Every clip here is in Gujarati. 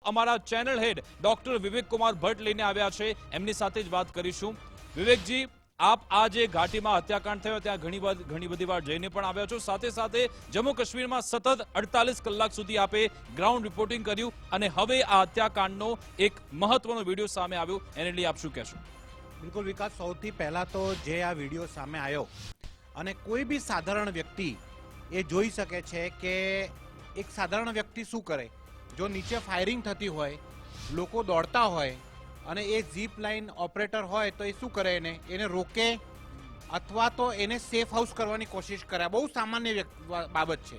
અમારા ચેનલ હેડ ડોક્ટર વિવેક કુમાર ભટ્ટ લઈને આવ્યા છે, એમની સાથે જ વાત કરીશું. વિવેકજી, આપ આ જે ઘાટીમાં હત્યાકાંડ થયો ત્યાં ઘણી બધી વાર જઈને પણ આવ્યા છો, સાથે સાથે જમ્મુ કાશ્મીરમાં સતત 48 કલાક સુધી આપે ગ્રાઉન્ડ રિપોર્ટિંગ કર્યું અને હવે આ હત્યાકાંડનો એક મહત્વનો વિડીયો સામે આવ્યો, એને લઈ આપ શું કહેશો? બિલકુલ વિકાસ, સૌથી પહેલા તો જે આ વિડીયો સામે આવ્યો અને કોઈ બી સાધારણ વ્યક્તિ એ જોઈ શકે છે કે એક સાધારણ વ્યક્તિ શું કરે. જો નીચે ફાયરિંગ થતી હોય, લોકો દોડતા હોય અને એ ઝીપ લાઇન ઓપરેટર હોય તો એ શું કરે, એને રોકે અથવા તો એને સેફ હાઉસ કરવાની કોશિશ કરે. બહુ સામાન્ય બાબત છે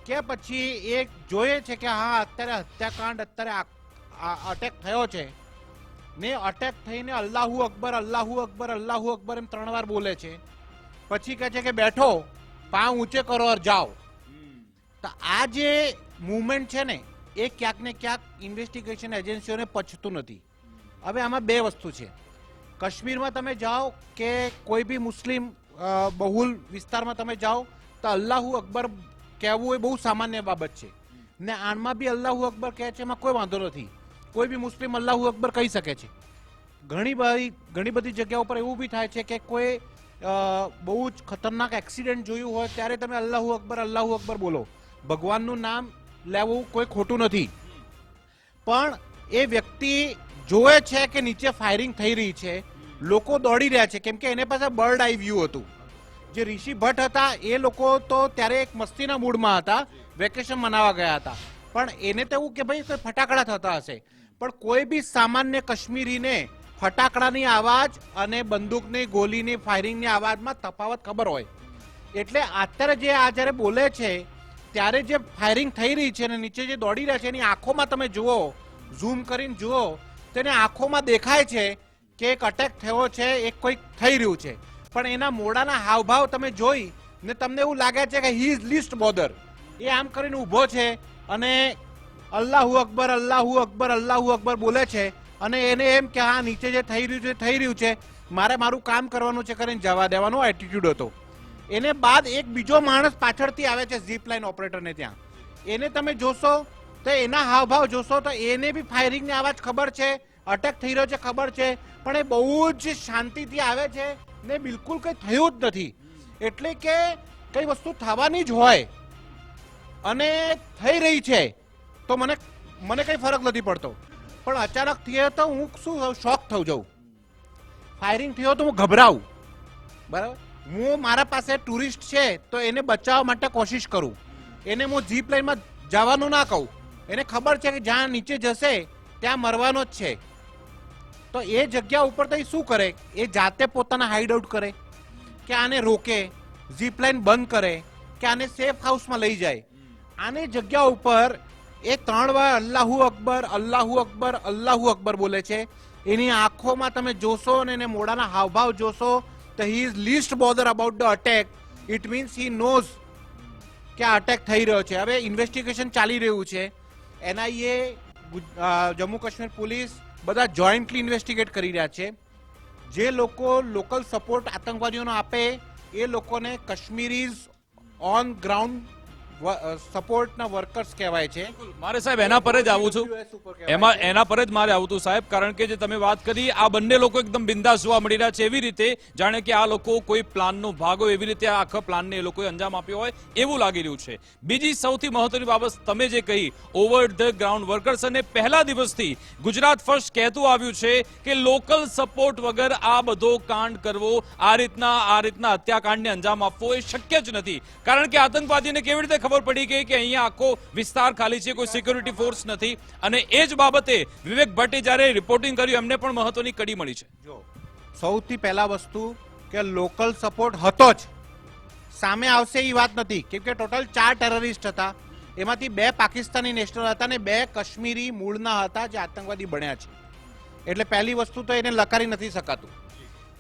કે પછી એ જોઈએ છે કે હા અત્યારે હત્યાકાંડ, અત્યારે અટેક થયો છે ને અટેક થઈને અલ્લાહુ અકબર અલ્લાહુ અકબર અલ્લાહુ અકબર એમ 3 વાર બોલે છે, પછી કહે છે કે બેઠો, પાવ ઊંચે કરો और જાઓ. તો આ જે મૂવમેન્ટ છે ને એ ક્યાંક ને ક્યાંક ઇન્વેસ્ટિગેશન એજન્સીઓને પચતું નથી. હવે આમાં બે વસ્તુ છે. કાશ્મીરમાં તમે જાઓ કે કોઈ બી મુસ્લિમ બહુલ વિસ્તારમાં તમે જાઓ તો અલ્લાહુ અકબર કહેવું એ બહુ સામાન્ય બાબત છે ને આનમાં બી અલ્લાહુ અકબર કહે છે, એમાં કોઈ વાંધો નથી. કોઈ બી મુસ્લિમ અલ્લાહુ અકબર કહી શકે છે. ઘણી બધી જગ્યાઓ પર એવું બી થાય છે કે કોઈ બહુ જ ખતરનાક એક્સિડન્ટ જોયું હોય ત્યારે તમે અલ્લાહુ અકબર બોલો. ભગવાનનું નામ લેવું કોઈ ખોટું નથી, પણ એ વ્યક્તિ જોવે છે કે નીચે ફાયરિંગ થઈ રહી છે, લોકો દોડી રહ્યા છે, કેમ કે એને પાસે બર્ડ આઈ વ્યૂ હતું. જે ઋષિ ભટ્ટ હતા એ લોકો તો ત્યારે એક મસ્તીના મૂડમાં હતા, વેકેશન મનાવવા ગયા હતા, પણ એને તો એવું કે ભાઈ કોઈ ફટાકડા થતા હશે. પણ કોઈ બી સામાન્ય કાશ્મીરીને ફટાકડાની અવાજ અને બંદૂકની ગોલીની ફાયરિંગની અવાજમાં તફાવત ખબર હોય. એટલે અત્યારે જે આ જ્યારે બોલે છે ત્યારે જે ફાયરિંગ થઈ રહી છે અને નીચે જે દોડી રહ્યા છે એની આંખોમાં તમે જુઓ, ઝૂમ કરીને જુઓ, તેને આંખોમાં દેખાય છે કે એક અટેક થયો છે, એક કોઈ થઈ રહ્યું છે, પણ એના મોઢાના હાવભાવ તમે જોઈ ને તમને એવું લાગે છે કે હી ઇઝ લીસ્ટ બોધર. એ આમ કરીને ઊભો છે અને અલ્લાહુ અકબર અલ્લાહુ અકબર અલ્લાહુ અકબર બોલે છે અને એને એમ કે હા નીચે જે થઈ રહ્યું છે, મારે મારું કામ કરવાનું છે કરીને જવા દેવાનો એટીટ્યુડ હતો. એને બાદ એક બીજો માણસ પાછળથી આવે છે ઝીપ લાઇન ઓપરેટરને ત્યાં. એને તમે જોશો તો એના હાવભાવ જોશો તો એને બી ફાયરિંગની અવાજ ખબર છે, અટેક થઈ રહ્યો છે ખબર છે, પણ એ બહુ જ શાંતિથી આવે છે ને બિલકુલ કંઈ થયું જ નથી. એટલે કે કઈ વસ્તુ થવાની જ હોય અને થઈ રહી છે તો મને કંઈ ફરક નથી પડતો, પણ અચાનક થયો તો હું શું શોક થઈ જાઉં. ફાયરિંગ થયો તો હું ગભરાઉં. બરાબર, હું મારા પાસે ટુરિસ્ટ છે તો એને બચાવવા માટે કોશિશ કરું. એને હું જીપ લાઇનમાં જવાનું ના કહું. એને ખબર છે કે જ્યાં નીચે જશે ત્યાં મરવાનો જ છે. તો એ જગ્યા ઉપર તો એ શું કરે, એ જાતે પોતાના હાઈડ આઉટ કરે કે આને રોકે, જીપ લાઇન બંધ કરે કે આને સેફ હાઉસમાં લઈ જાય. આને જગ્યા ઉપર એ 3 વાર અલ્લાહુ અકબર અલ્લાહુ અકબર અલ્લાહુ અકબર બોલે છે. એની આંખોમાં તમે જોશો અને એને મોઢાના હાવભાવ જોશો તો he is least bother about the attack. It means he knows કે આ અટેક થઈ રહ્યો છે. હવે ઇન્વેસ્ટિગેશન ચાલી રહ્યું છે. NIA, જમ્મુ કાશ્મીર પોલીસ બધા જોઈન્ટલી ઇન્વેસ્ટિગેટ કરી રહ્યા છે. જે લોકો લોકલ સપોર્ટ આતંકવાદીઓનો આપે એ લોકોને કાશ્મીરીઝ ઓન ગ્રાઉન્ડ સપોર્ટના વર્કર્સ કહેવાય છે. મારે સાહેબ એના પર જ આવું છું, એના પર જ મારે આવતું સાહેબ, કારણ કે જે તમે વાત કરી આ બંને લોકો એકદમ બિંદાસ જોવા મળી રહ્યા છે, એવી રીતે જાણે કે આ લોકો કોઈ પ્લાનનો ભાગ હોય, એવી રીતે આ આખા પ્લાનને એ લોકોએ અંજામ આપ્યો હોય એવું લાગી રહ્યું છે. બીજી સૌથી મહત્વની બાબત તમે જે કહી, ઓવર ધ ગ્રાઉન્ડ વર્કર્સ, અને પહેલા દિવસથી ગુજરાત ફર્સ્ટ કહેતું આવ્યું છે કે લોકલ સપોર્ટ વગર આ બધો કાંડ કરવો, આ રીતના હત્યાકાંડને અંજામ આપવો એ શક્ય જ નથી. કારણ કે આતંકવાદીને કેવી રીતે ખબર પડી ગઈ કે અહીંયા આખો વિસ્તાર ખાલી છે, કોઈ સિક્યુરિટી ફોર્સ નથી. અને એ જ બાબતે વિવેક ભટ્ટે જ્યારે રિપોર્ટિંગ કર્યું એમને પણ મહત્વની કડી મળી છે. જો સૌથી પહેલા વસ્તુ કે લોકલ સપોર્ટ હતો જ, સામે આવશે એ વાત નથી, કેમ કે ટોટલ 4 ટેરરિસ્ટ હતા. એમાંથી 2 પાકિસ્તાની નેશનલ હતા અને 2 કાશ્મીરી મૂળના હતા જે આતંકવાદી બન્યા છે. એટલે પહેલી વસ્તુ તો એને લકારી નથી શકાતું.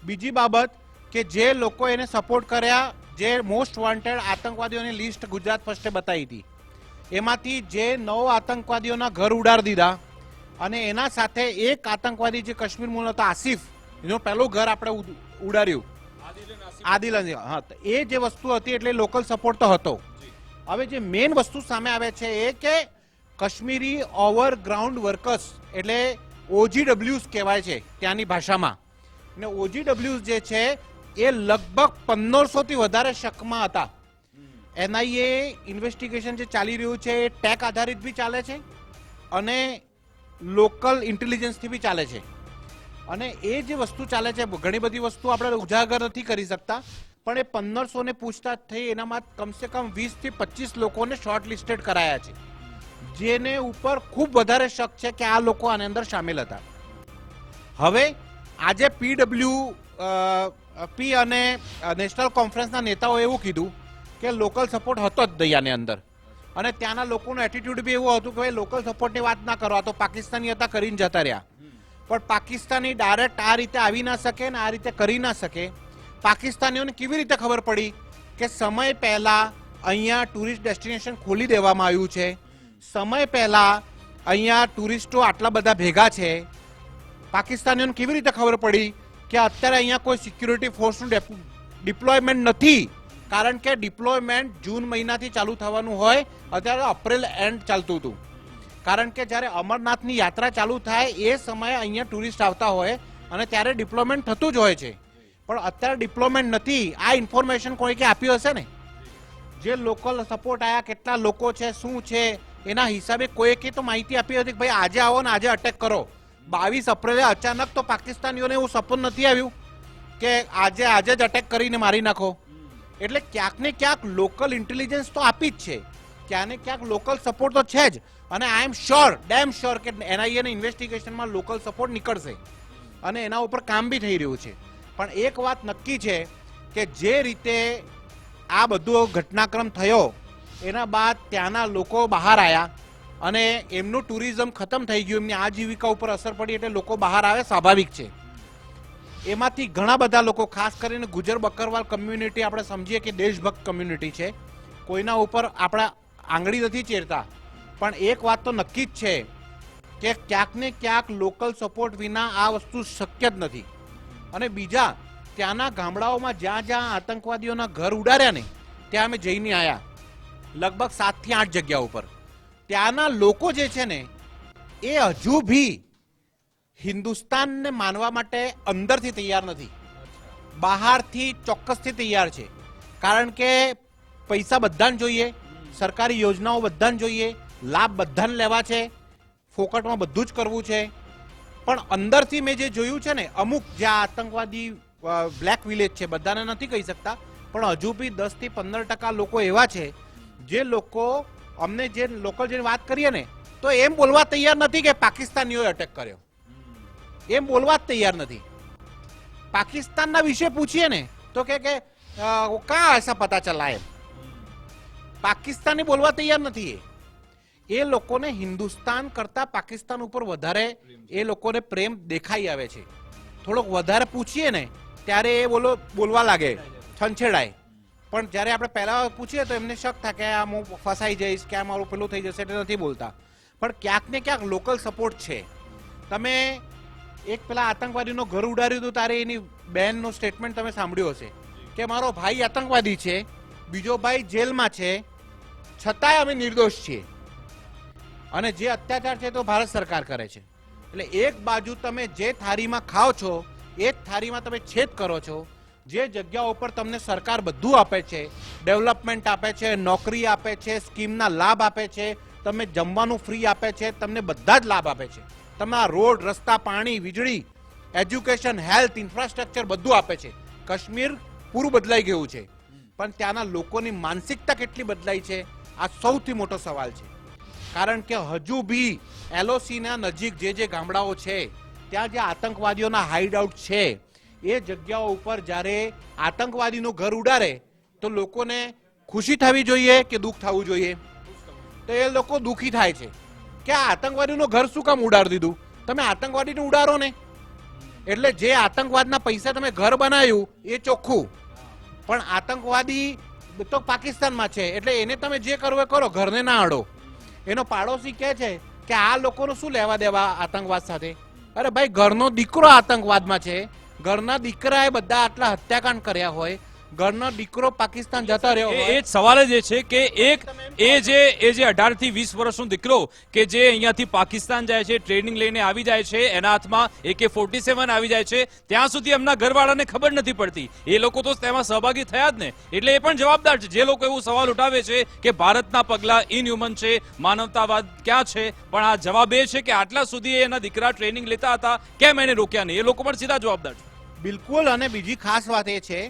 બીજી બાબત કે જે લોકો એને સપોર્ટ કર્યા, જે મોસ્ટ વોન્ટેડ આતંકવાદીઓની લિસ્ટ ગુજરાત ફર્સ્ટે બતાવી હતી, એમાંથી જે 9 આતંકવાદીઓના ઘર ઉડાડી દીધા અને એના સાથે એક આતંકવાદી જે કાશ્મીર મૂળ હતો આસિફ, એનું પહેલું ઘર આપણે ઉડાડ્યું, આદિલ. હા, એ જે વસ્તુ હતી એટલે લોકલ સપોર્ટ તો હતો. હવે જે મેઇન વસ્તુ સામે આવે છે એ કે કાશ્મીરી ઓવરગ્રાઉન્ડ વર્કર્સ એટલે OGWs કહેવાય છે ત્યાંની ભાષામાં. ને OGWs જે છે એ લગભગ 1500 થી વધારે શકમાં હતા. NIA ઇન્વેસ્ટિગેશન જે ચાલી રહ્યું છે એ ટેક આધારિત બી ચાલે છે અને લોકલ ઇન્ટેલિજન્સથી બી ચાલે છે. અને એ જે વસ્તુ ચાલે છે, ઘણી બધી વસ્તુ આપણે ઉજાગર નથી કરી શકતા, પણ એ 1500 ને પૂછતાછ થઈ એનામાં કમસે કમ 20 થી 25 લોકોને શોર્ટ લિસ્ટેડ કરાયા છે, જેને ઉપર ખૂબ વધારે શક છે કે આ લોકો આની અંદર સામેલ હતા. હવે આજે PWP અને નેશનલ કોન્ફરન્સના નેતાઓ એવું કીધું કે લોકલ સપોર્ટ હતો જ દરિયાની અંદર, અને ત્યાંના લોકોનું એટીટ્યુડ બી એવું હતું કે ભાઈ લોકલ સપોર્ટની વાત ના કરો, આ તો પાકિસ્તાની હતા, કરીને જતા રહ્યા. પણ પાકિસ્તાની ડાયરેક્ટ આ રીતે આવી ના શકે ને આ રીતે કરી ના શકે. પાકિસ્તાનીઓને કેવી રીતે ખબર પડી કે સમય પહેલા અહીંયા ટુરિસ્ટ ડેસ્ટિનેશન ખોલી દેવામાં આવ્યું છે, સમય પહેલા અહીંયા ટુરિસ્ટો આટલા બધા ભેગા છે? પાકિસ્તાનીઓને કેવી રીતે ખબર પડી કે અત્યારે અહીંયા કોઈ સિક્યુરિટી ફોર્સનું ડિપ્લોયમેન્ટ નથી? કારણ કે ડિપ્લોયમેન્ટ જૂન મહિનાથી ચાલુ થવાનું હોય, અત્યારે એપ્રિલ એન્ડ ચાલતું હતું. કારણ કે જ્યારે અમરનાથની યાત્રા ચાલુ થાય એ સમયે અહીંયા ટુરિસ્ટ આવતા હોય અને ત્યારે ડિપ્લોયમેન્ટ થતું જ હોય છે. પણ અત્યારે ડિપ્લોયમેન્ટ નથી. આ ઇન્ફોર્મેશન કોઈ કે આપ્યું હશે ને? જે લોકલ સપોર્ટ આયા, કેટલા લોકો છે, શું છે, એના હિસાબે કોઈ તો માહિતી આપી હતી કે ભાઈ આજે આવો ને આજે અટેક કરો. 22 એપ્રિલે અચાનક તો પાકિસ્તાનીઓને એવું સપોર્ટ નથી આવ્યું કે આજે જ અટેક કરીને મારી નાખો. એટલે ક્યાંક ને ક્યાંક લોકલ ઇન્ટેલિજન્સ તો આપી જ છે, ક્યાંક ને ક્યાંક લોકલ સપોર્ટ તો છે જ. અને આઈ એમ શ્યોર, ડેમ શ્યોર કે NIA ના ઇન્વેસ્ટિગેશનમાં લોકલ સપોર્ટ નીકળશે અને એના ઉપર કામ બી થઈ રહ્યું છે. પણ એક વાત નક્કી છે કે જે રીતે આ બધો ઘટનાક્રમ થયો એના બાદ ત્યાંના લોકો બહાર આવ્યા અને એમનું ટુરિઝમ ખતમ થઈ ગયું, એમની આજીવિકા ઉપર અસર પડી, એટલે લોકો બહાર આવે, સ્વાભાવિક છે. એમાંથી ઘણા બધા લોકો, ખાસ કરીને ગુજર બકરવાલ કમ્યુનિટી, આપણે સમજીએ કે દેશભક્ત કમ્યુનિટી છે, કોઈના ઉપર આપણા આંગળી નથી ચેરતા, પણ એક વાત તો નક્કી જ છે કે ક્યાંક ને ક્યાંક લોકલ સપોર્ટ વિના આ વસ્તુ શક્ય જ નથી. અને બીજા ત્યાંના ગામડાઓમાં જ્યાં જ્યાં આતંકવાદીઓના ઘર ઉડાડ્યા ને ત્યાં અમે જઈને આવ્યા, લગભગ 7 થી 8 જગ્યા ઉપર. ત્યાંના લોકો જે છે ને એ હજુ ભી હિન્દુસ્તાનને માનવા માટે અંદરથી તૈયાર નથી, બહારથી ચોક્કસથી તૈયાર છે. કારણ કે પૈસા બધાને જોઈએ, સરકારી યોજનાઓ બધાને જોઈએ, લાભ બધાને લેવા છે, ફોકટમાં બધું જ કરવું છે. પણ અંદરથી મેં જે જોયું છે ને, અમુક જ્યાં આતંકવાદી બ્લેક વિલેજ છે, બધાને નથી કહી શકતા, પણ હજુ બી 10 થી 15% લોકો એવા છે જે લોકો અમને જે લોકલ જે વાત કરીએ ને તો એમ બોલવા તૈયાર નથી કે પાકિસ્તાનીઓએ અટેક કર્યો, એમ બોલવા જ તૈયાર નથી. પાકિસ્તાનના વિશે પૂછીએ ને તો કે કા ऐसा पता चला है, પાકિસ્તાની બોલવા તૈયાર નથી. એ લોકોને હિન્દુસ્તાન કરતા પાકિસ્તાન ઉપર વધારે એ લોકોને પ્રેમ દેખાઈ આવે છે. થોડોક વધારે પૂછીએ ને ત્યારે એ બોલવા લાગે, છંછેડાય. પણ જ્યારે આપણે પહેલા પૂછીએ તો એમને શક થાય કે આ હું ફસાઈ જઈશ, કે આ મારું પેલું થઈ જશે, એટલે નથી બોલતા. પણ ક્યાંક ને ક્યાંક લોકલ સપોર્ટ છે. તમે એક પેલા આતંકવાદીનો ઘર ઉડાડ્યું હતું તારે એની બહેનનું સ્ટેટમેન્ટ તમે સાંભળ્યું હશે કે મારો ભાઈ આતંકવાદી છે, બીજો ભાઈ જેલમાં છે, છતાંય અમે નિર્દોષ છીએ, અને જે અત્યાચાર છે તો ભારત સરકાર કરે છે. એટલે એક બાજુ તમે જે થાળીમાં ખાઓ છો એ જ થાળીમાં તમે છેદ કરો છો. જે જગ્યાઓ ઉપર તમને સરકાર બધું આપે છે, ડેવલપમેન્ટ આપે છે, નોકરી આપે છે, સ્કીમના લાભ આપે છે, તમે જમવાનું ફ્રી આપે છે, તમને બધા જ લાભ આપે છે, તમારા રોડ, રસ્તા, પાણી, વીજળી, એજ્યુકેશન, હેલ્થ, ઇન્ફ્રાસ્ટ્રક્ચર બધું આપે છે. કાશ્મીર પૂરું બદલાઈ ગયું છે, પણ ત્યાંના લોકોની માનસિકતા કેટલી બદલાઈ છે આ સૌથી મોટો સવાલ છે. કારણ કે હજુ બી LOC ના નજીક જે ગામડાઓ છે ત્યાં જે આતંકવાદીઓના હાઇડઆઉટ છે એ જગ્યાઓ ઉપર જ્યારે આતંકવાદીનું ઘર ઉડાડે તો લોકોને ખુશી થવી જોઈએ કે દુઃખ થવું જોઈએ? તો એ લોકો દુઃખી થાય છે કે આ આતંકવાદીનું ઘર શું કામ ઉડાડી દીધું? તમે આતંકવાદીને ઉડાડો ને, એટલે જે આતંકવાદના પૈસા તમે ઘર બનાવ્યું એ ચોખ્ખું, પણ આતંકવાદી તો પાકિસ્તાનમાં છે એટલે એને તમે જે કરવો એ કરો, ઘરને ના અડો. એનો પાડોશી કહે છે કે આ લોકોનું શું લેવા દેવા આતંકવાદ સાથે? અરે ભાઈ, ઘરનો દીકરો આતંકવાદમાં છે, ઘરના દીકરાએ બધા આટલા હત્યાકાંડ કર્યા હોય, ઘરનો દીકરો પાકિસ્તાન જતો રહ્યો એ હોય, જ સવાલ જ એ છે કે એ જે 18 થી 20 વર્ષનો દીકરો કે જે અહીંયાથી પાકિસ્તાન જાય છે, ટ્રેનિંગ લઈને આવી જાય છે, એના હાથમાં AK-47 આવી જાય છે, ત્યાં સુધી એમના ઘરવાળાને ખબર નથી પડતી. એ લોકો તો તેમાં સહભાગી થયા જ ને, એટલે એ પણ જવાબદાર છે. જે લોકો એવું સવાલ ઉઠાવે છે કે ભારતના પગલા ઇનહ્યુમન છે, માનવતાવાદ ક્યાં છે, પણ આ જવાબ એ છે કે આટલા સુધી એના દીકરા ટ્રેનિંગ લેતા હતા, કેમ એને રોક્યા નહીં? એ લોકો પણ સીધા જવાબદાર છે. બિલકુલ. અને બીજી ખાસ વાત એ છે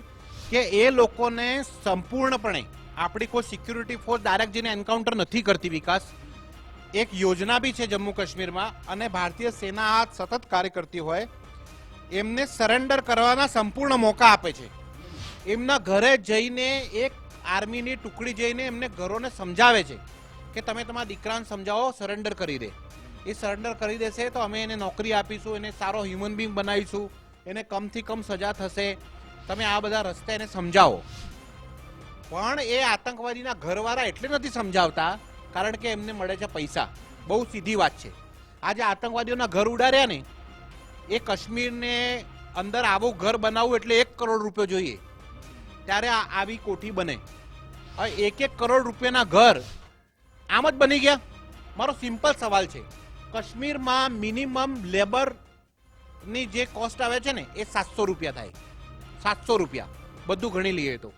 કે એ લોકોને સંપૂર્ણપણે આપણી કોઈ સિક્યુરિટી ફોર્સ ડાયરેક્ટ જઈને એન્કાઉન્ટર નથી કરતી. વિકાસ, એક યોજના બી છે જમ્મુ કાશ્મીરમાં, અને ભારતીય સેના આ સતત કાર્ય કરતી હોય, એમને સરેન્ડર કરવાના સંપૂર્ણ મોકા આપે છે. એમના ઘરે જઈને એક આર્મીની ટુકડી જઈને એમને ઘરોને સમજાવે છે કે તમે તમારા દીકરાને સમજાવો, સરેન્ડર કરી દે. એ સરેન્ડર કરી દેશે તો અમે એને નોકરી આપીશું, એને સારો હ્યુમન બીંગ બનાવીશું, એને કમથી કમ સજા થશે, તમે આ બધા રસ્તે એને સમજાવો. પણ એ આતંકવાદીના ઘરવાળા એટલે નથી સમજાવતા કારણ કે એમને મળે છે પૈસા. બહુ સીધી વાત છે. આજે આતંકવાદીઓના ઘર ઉડાડ્યા ને, એ કાશ્મીરને અંદર આવું ઘર બનાવવું એટલે 1 કરોડ રૂપિયો જોઈએ, ત્યારે આવી કોઠી બને. હવે 1 કરોડ રૂપિયાના ઘર આમ જ બની ગયા. મારો સિમ્પલ સવાલ છે, કાશ્મીરમાં મિનિમમ લેબરની જે કોસ્ટ આવે છે ને એ 700 રૂપિયા થાય. 700 રૂપિયા બધું ગણી લઈએ તો.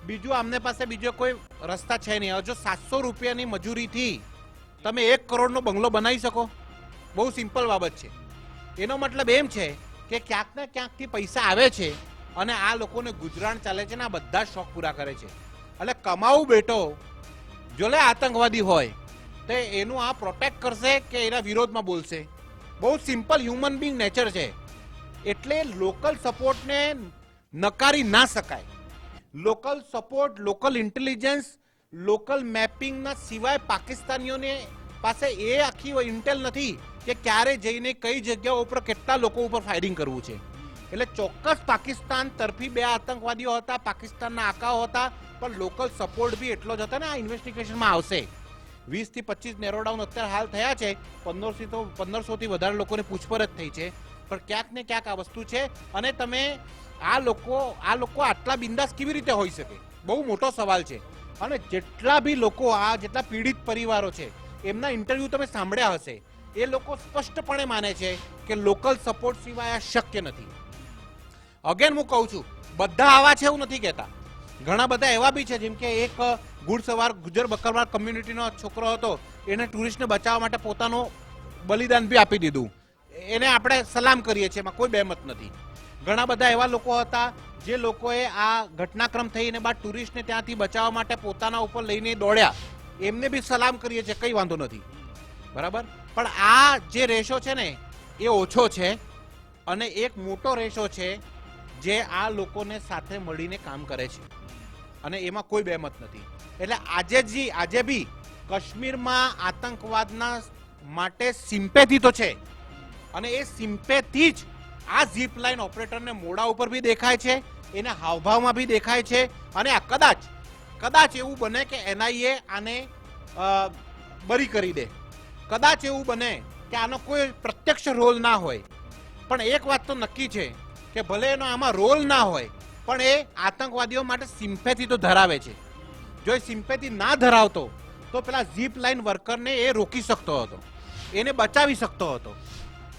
બીજું આમને પાસે બીજો કોઈ રસ્તા છે નહીં. હવે જો 700 રૂપિયાની મજૂરીથી તમે 1 કરોડનો બંગલો બનાવી શકો? બહુ સિમ્પલ બાબત છે. એનો મતલબ એમ છે કે ક્યાંક ને ક્યાંકથી પૈસા આવે છે અને આ લોકોને ગુજરાન ચાલે છે ને આ બધા શોખ પૂરા કરે છે. એટલે કમાવું બેટો, જો લે આતંકવાદી હોય તો એનું આ પ્રોટેક્ટ કરશે કે એના વિરોધમાં બોલશે? બહુ સિમ્પલ હ્યુમન બીંગ નેચર છે. એટલે લોકલ સપોર્ટને નકારી ના શકાય. Local support, local intelligence, local મેપિંગના સિવાય પાકિસ્તાનીઓને પાસે એ આખી ઇન્ટેલ નથી કે ક્યારે જઈને કઈ જગ્યાઓ ઉપર કેટલા લોકો ઉપર ફાયરિંગ કરવું છે. એટલે ચોક્કસ પાકિસ્તાન તરફી 2 આતંકવાદીઓ હતા, પાકિસ્તાનના આકાઓ હતા, પણ લોકલ સપોર્ટ બી એટલો જ હતો ને. આ ઇન્વેસ્ટિગેશનમાં આવશે. 20 થી 25 નેરો ડાઉન અત્યારે હાલ થયા છે. 1500 થી વધારે લોકોને પૂછપરછ થઈ છે. પણ ક્યાંક ને ક્યાંક આ વસ્તુ છે. અને તમે આ લોકો આટલા બિંદાસ કેવી રીતે હોઈ શકે? બહુ મોટો સવાલ છે. અને જેટલા બી લોકો, આ જેટલા પીડિત પરિવારો છે, એમના ઇન્ટરવ્યુ તમે સાંભળ્યા હશે. એ લોકો સ્પષ્ટપણે માને છે કે લોકલ સપોર્ટ સિવાય આ શક્ય નથી. અગેન હું કહું છું, બધા આવા છે એવું નથી કહેતા. ઘણા બધા એવા બી છે, જેમ કે એક ઘુડસવાર ગુજર બકરવાલ કમ્યુનિટીનો છોકરો હતો, એને ટુરિસ્ટને બચાવવા માટે પોતાનું બલિદાન બી આપી દીધું. એને આપણે સલામ કરીએ છીએ, એમાં કોઈ બેમત નથી. ઘણા બધા એવા લોકો હતા જે લોકોએ આ ઘટનાક્રમ થઈને બાદ ટુરિસ્ટને ત્યાંથી બચાવવા માટે પોતાના ઉપર લઈને દોડ્યા, એમને બી સલામ કરીએ છીએ, કંઈ વાંધો નથી. બરાબર. પણ આ જે રેશો છે ને એ ઓછો છે. અને એક મોટો રેશો છે જે આ લોકોને સાથે મળીને કામ કરે છે, અને એમાં કોઈ બેમત નથી. એટલે આજે બી કાશ્મીરમાં આતંકવાદના માટે સિમ્પેથી તો છે, અને એ સિમ્પેથી જ આ ઝીપ લાઇન ઓપરેટરને મોઢા ઉપર બી દેખાય છે, એના હાવભાવમાં બી દેખાય છે. અને આ કદાચ એવું બને કે NIA આને બરી કરી દે, કદાચ એવું બને કે આનો કોઈ પ્રત્યક્ષ રોલ ના હોય, પણ એક વાત તો નક્કી છે કે ભલે એનો આમાં રોલ ના હોય, પણ એ આતંકવાદીઓ માટે સિમ્પેથી તો ધરાવે છે. જો એ સિમ્પેથી ના ધરાવતો તો પેલા ઝીપ લાઇન વર્કરને એ રોકી શકતો હતો, એને બચાવી શકતો હતો.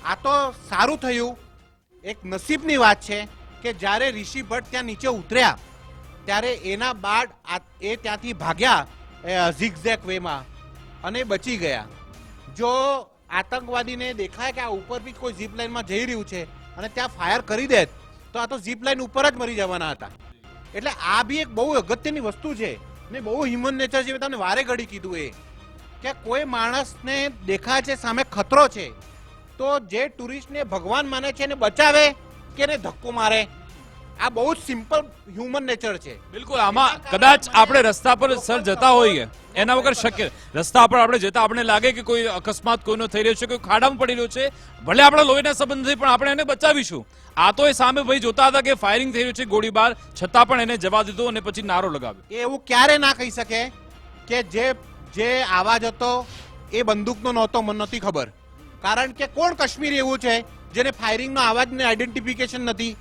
આ તો સારું થયું, એક નસીબની વાત છે કે જ્યારે ઋષિ ભટ્ટ ત્યાં નીચે ઉતર્યા ત્યારે એના બાદ એ ત્યાંથી ભાગ્યા ઝિગઝેગ વેમાં અને બચી ગયા. જો આતંકવાદીને દેખાય કે આ ઉપર બી કોઈ ઝીપ લાઇનમાં જઈ રહ્યું છે અને ત્યાં ફાયર કરી દે તો આ તો ઝીપ લાઇન ઉપર જ મરી જવાના હતા. એટલે આ બી એક બહુ અગત્યની વસ્તુ છે ને, બહુ હ્યુમન નેચર છે. તમને વારે ઘડી કીધું એ કે કોઈ માણસને દેખાય છે સામે ખતરો છે તો જે ટુરિસ્ટને ભગવાન માને છે એને બચાવે કે એને ધક્કો મારે? આ બહુ જ સિમ્પલ હ્યુમન નેચર છે. બિલકુલ. આમાં કદાચ આપણે રસ્તા પર સર જતા હોઈએ, એના વગર શક્ય. રસ્તા પર આપણે જતા આપણે લાગે કે કોઈ અકસ્માત કોઈનો થઈ રહ્યો છે, કોઈ ખાડામાં પડી રહ્યો છે, ભલે આપણા લોહીના સંબંધ નથી, પણ આપણે એને બચાવીશું. આ તો એ સામે ભાઈ જોતા હતા કે ફાયરિંગ થઈ રહ્યું છે, ગોળીબાર, છતાં પણ એને જવા દીધો અને પછી નારો લગાવ્યો. એવું ક્યારે ના કહી શકે કે જે આવાજ હતો એ બંદૂકનો નહોતો, મને નથી ખબર. કારણ કે કોણ કાશ્મીરી એવું છે જેને ફાયરિંગનો અવાજને આઈડેન્ટિફિકેશન નથી?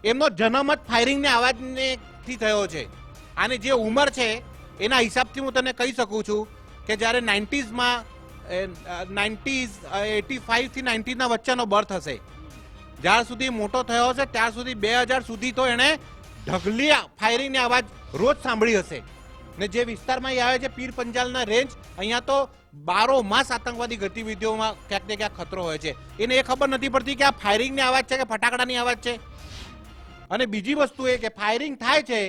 એમનો જન્મ જ ફાયરિંગને અવાજને ક્યારથી થયો છે. આની જે ઉંમર છે એના હિસાબથી હું તને કહી શકું છું કે જ્યારે 90s 85 થી 90 વચ્ચેનો બર્થ હશે. જ્યાર સુધી મોટો થયો હશે ત્યાર સુધી 2000 સુધી તો એણે ઢગલી ફાયરિંગની અવાજ રોજ સાંભળી હશે. ને જે વિસ્તારમાં એ આવે છે પીર પંજાલના રેન્જ, અહીંયા તો બારો માસ આતંકવાદી ગતિવિધિઓમાં ક્યાંક ને ક્યાંક ખતરો હોય છે. એને એ ખબર નથી પડતી કે આ ફાયરિંગની અવાજ છે કે ફટાકડાની અવાજ છે. અને બીજી વસ્તુ એ કે ફાયરિંગ થાય છે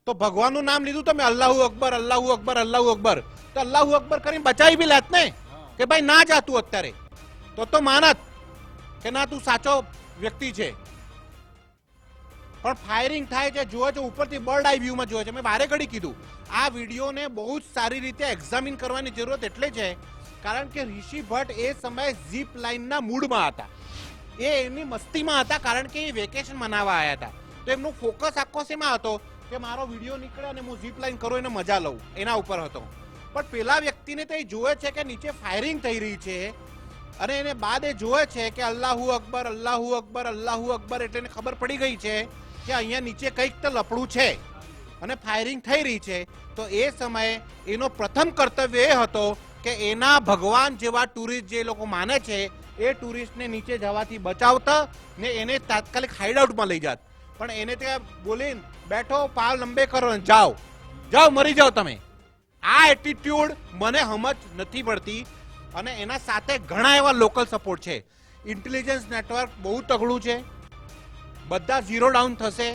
તો ભગવાનનું નામ લીધું તમે અલ્લાહુ અકબર અલ્લાહુ અકબર અલ્લાહુ અકબર, તો અલ્લાહુ અકબર કરીને બચાવી બી લેત ને કે ભાઈ ના જા તું અત્યારે, તો માનત કે ના તું સાચો વ્યક્તિ છે. પણ ફાયરિંગ થાય છે જોવે છે ઉપરથી બર્ડ આઈ વ્યૂમાં જોવે છે. મેં બારે ઘડી કીધું આ વિડીયોને બહુ જ સારી રીતે એક્ઝામિન કરવાની જરૂરત એટલે છે કારણ કે ઋષિ ભટ્ટ એ સમયે ઝીપ લાઇનના મૂડમાં હતા. એ એમની મસ્તીમાં હતા કારણ કે એ વેકેશન મનાવવા આવ્યા હતા. તો એમનો ફોકસ આખો શેમાં હતો કે મારો વિડીયો નીકળે અને હું ઝીપ લાઇન કરું એને મજા લઉં એના ઉપર હતો. પણ પેલા વ્યક્તિને તો એ જોવે છે કે નીચે ફાયરિંગ થઈ રહી છે અને એને બાદ એ જોવે છે કે અલ્લાહુ અકબર અલ્લાહુ અકબર અલ્લાહુ અકબર, એટલે એને ખબર પડી ગઈ છે કે અહીંયા નીચે કંઈક તો લફડું છે અને ફાયરિંગ થઈ રહી છે. તો એ સમયે એનો પ્રથમ કર્તવ્ય એ હતો કે એના ભગવાન જેવા ટુરિસ્ટ જે લોકો માને છે એ ટુરિસ્ટને નીચે જવાથી બચાવતા ને એને તાત્કાલિક હાઇડઆઉટમાં લઈ જાત. પણ એને ત્યાં બોલીને બેઠો પાલ લંબે કરો ને જાઓ જાઓ મરી જાઓ તમે. આ એટીટ્યુડ મને સમજ નથી પડતી. અને એના સાથે ઘણા એવા લોકલ સપોર્ટ છે. ઇન્ટેલિજન્સ નેટવર્ક બહુ તગડું છે, બધા ઝીરો ડાઉન થશે.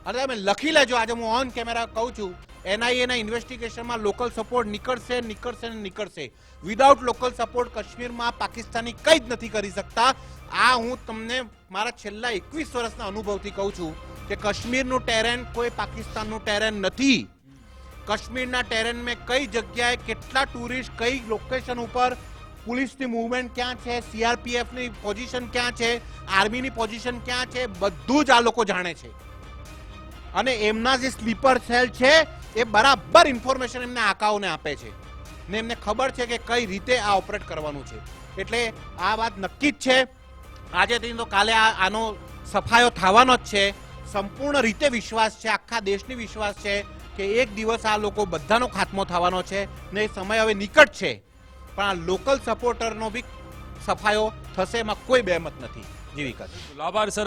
અને તમે લખી લેજો, આજે હું ઓન કેમેરા કહું છું, NIA ના ઇન્વેસ્ટિગેશનમાં લોકલ સપોર્ટ નીકળશે નીકળશે ને નીકળશે. વિધાઉટ લોકલ સપોર્ટ કાશ્મીરમાં પાકિસ્તાની કંઈ જ નથી કરી શકતા. આ હું તમને મારા છેલ્લા 21 વર્ષના અનુભવથી કહું છું કે કાશ્મીરનું ટેરેન કોઈ પાકિસ્તાનનું ટેરેન નથી. કાશ્મીરના ટેરેનમાં કઈ જગ્યાએ કેટલા ટુરિસ્ટ કઈ લોકેશન ઉપર, પોલીસની મૂવમેન્ટ ક્યાં છે, CRPFની પોઝિશન ક્યાં છે, આર્મીની પોઝિશન ક્યાં છે, બધું જ આ લોકો જાણે છે. અને એમના જે સ્લીપર સેલ છે એ બરાબર ઇન્ફોર્મેશન એમને આકાઓને આપે છે ને એમને ખબર છે કે કઈ રીતે આ ઓપરેટ કરવાનું છે. એટલે આ વાત નક્કી જ છે. આજેથી તો કાલે આનો સફાયો થવાનો જ છે. સંપૂર્ણ રીતે વિશ્વાસ છે, આખા દેશની વિશ્વાસ છે કે એક દિવસ આ લોકો બધાનો ખાત્મો થવાનો છે ને એ સમય હવે નિકટ છે. પણ આ લોકલ સપોર્ટરનો બી સફાયો થશે, એમાં કોઈ બેમત નથી. જી વિકાસ. આભાર સર.